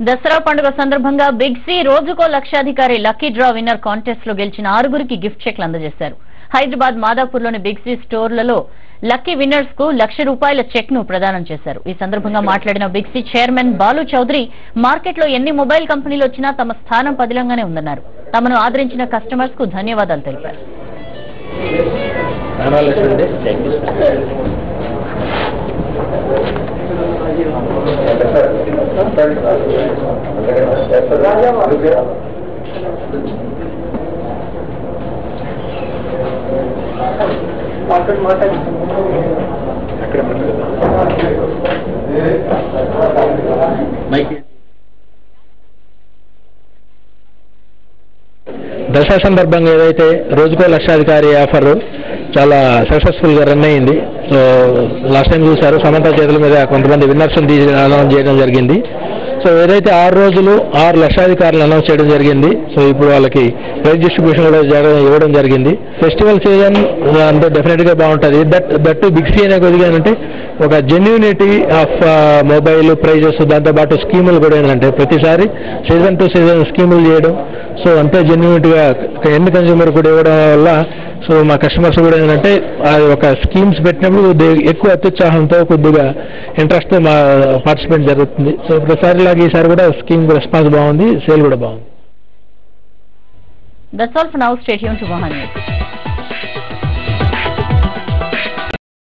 దసరా పండుగ సందర్భంగా big C రోజుకో లక్షాధికారి లక్కీ డ్రా విన్నర్ కాంటెస్ట్ లో గెలిచిన 6గురికి గిఫ్ట్ చెక్లు అందజేశారు. హైదరాబాద్ మాదాపూర్లోని బిగ్ సి స్టోర్లలో లక్కీ విన్నర్స్ కు ₹1,00,000 చెక్ ను ప్రదానం చేశారు. ఈ సందర్భంగా మాట్లాడిన big C chairman Balu Chowdary market లో ఎన్ని మొబైల్ కంపెనీలు వచ్చినా తమ స్థానం పదిలంగానే ఉందన్నారు. తమను ఆదరించిన కస్టమర్స్ కు ధన్యవాదాలు తెలిపారు. దసరా సందర్భంగా ఏదైతే రోజుకో లక్షాధికారి ఆఫర్ చాలా సక్సెస్ఫుల్ గా రన్ అయింది. సో లాస్ట్ టైం చూసారు, సమంత చేతుల మీద కొంతమంది విన్నర్స్ అనౌన్స్ చేయడం జరిగింది. సో ఏదైతే 6 రోజులు 6 లక్షాధికారులు అనౌన్స్ చేయడం జరిగింది. సో ఇప్పుడు వాళ్ళకి ప్రైజ్ డిస్ట్రిబ్యూషన్ కూడా ఇవ్వడం జరిగింది. ఫెస్టివల్ సీజన్ అంటే డెఫినెట్ గా బాగుంటుంది. దట్ బిగ్ సి అనే కొద్దిగా ఏంటంటే ఒక జెన్యూనిటీ ఆఫ్ మొబైల్ ప్రైజెస్, దాంతోపాటు స్కీములు కూడా ఏంటంటే ప్రతిసారి సీజన్ టు సీజన్ స్కీములు చేయడం. సో అంతే జెన్యూనిటీగా ఎండ్ కన్స్యూమర్ కూడా ఇవ్వడం వల్ల సో మా కస్టమర్స్ కూడా ఏంటంటే ఒక స్కీమ్స్ పెట్టినప్పుడు ఎక్కువ అత్యుత్సాహంతో కొద్దిగా ఇంట్రెస్ట్ మా పార్టిసిపేట్ జరుగుతుంది. సో ప్రతిసారి లాగా ఈసారి కూడా స్కీమ్ రెస్పాన్స్ బాగుంది, సేల్ కూడా బాగుంది. That's all for now. Stay tuned to Mahan News.